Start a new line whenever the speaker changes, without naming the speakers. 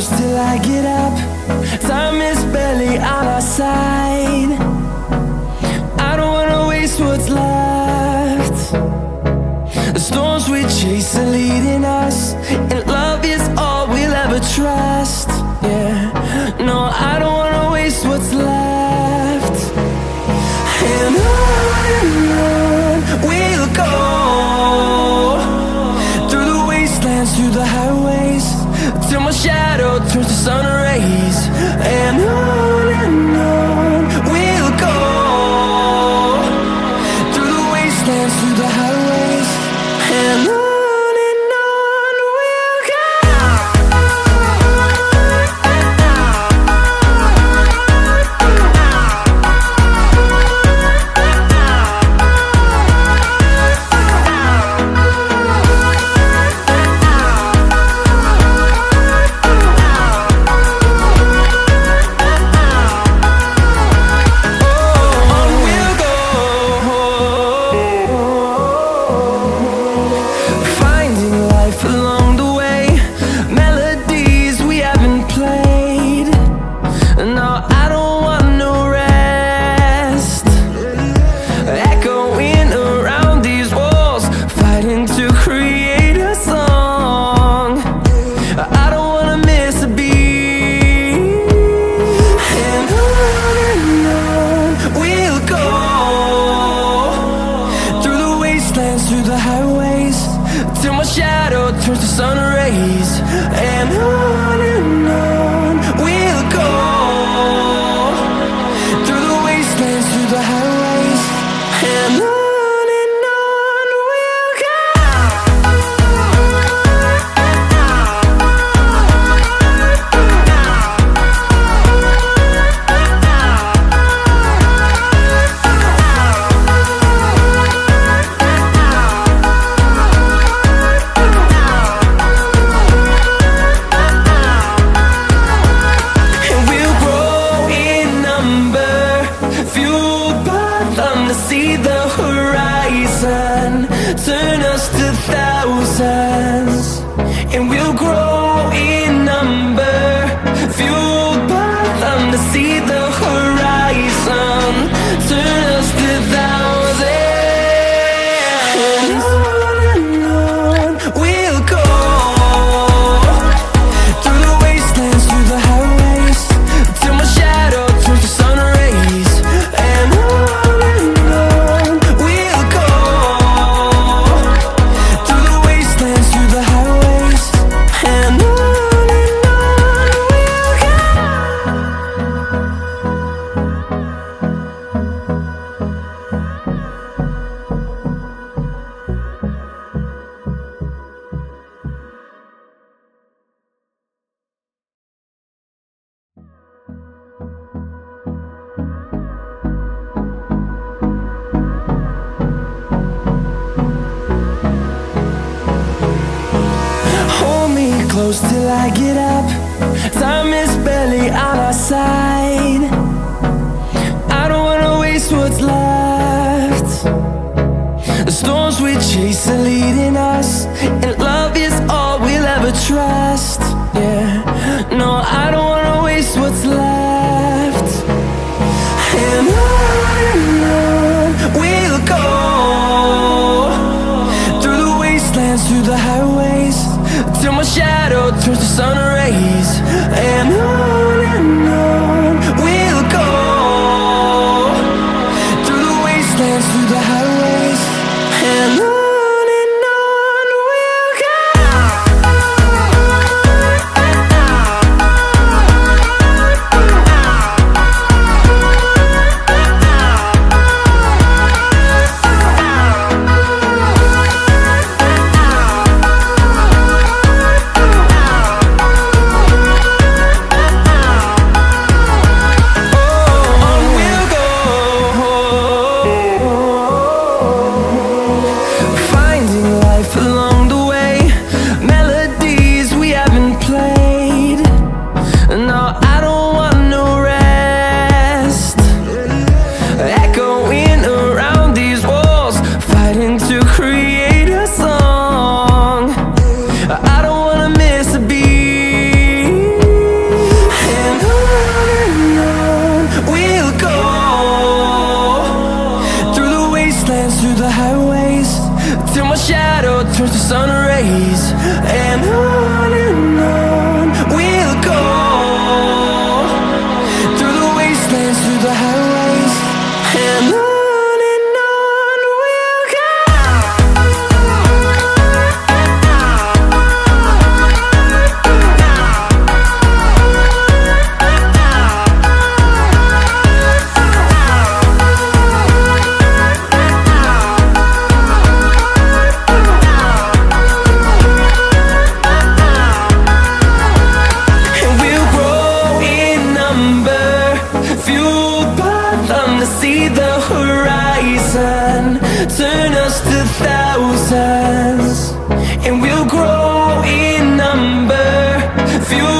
close till I get up. Time is barely on our side. I don't wanna waste what's left. The storms we chase are leading us, and love is all we'll ever trust. Yeah, no, I don't wanna waste what's left. And on we'll go, through the wastelands, through the highways, till my shadow turns to sun rays. And on we'll go, through the wastelands, through the highways, and on we'll go. Through the highways, till my shadow turns to sun rays. And on we'll go, through the wastelands, through the highways, and on we'll go. See the horizon turn us to thousands, and we'll grow in number, fueled by them. To see the horizon turn us to thousands, and on we'll go, through the wastelands, through the highways, till my shadow turns to sun rays. And close till I get up. Time is barely on our side. I don't wanna waste what's left. The storms we chase are leading us, and love is all we'll ever trust. Yeah, no, I don't wanna waste what's left. And on we'll go, through the wastelands, through the highways, till my shadow turns to sun rays. And on we'll go, through the wastelands, through the highways, and on we'll go. thousands, and we'll grow in number. Few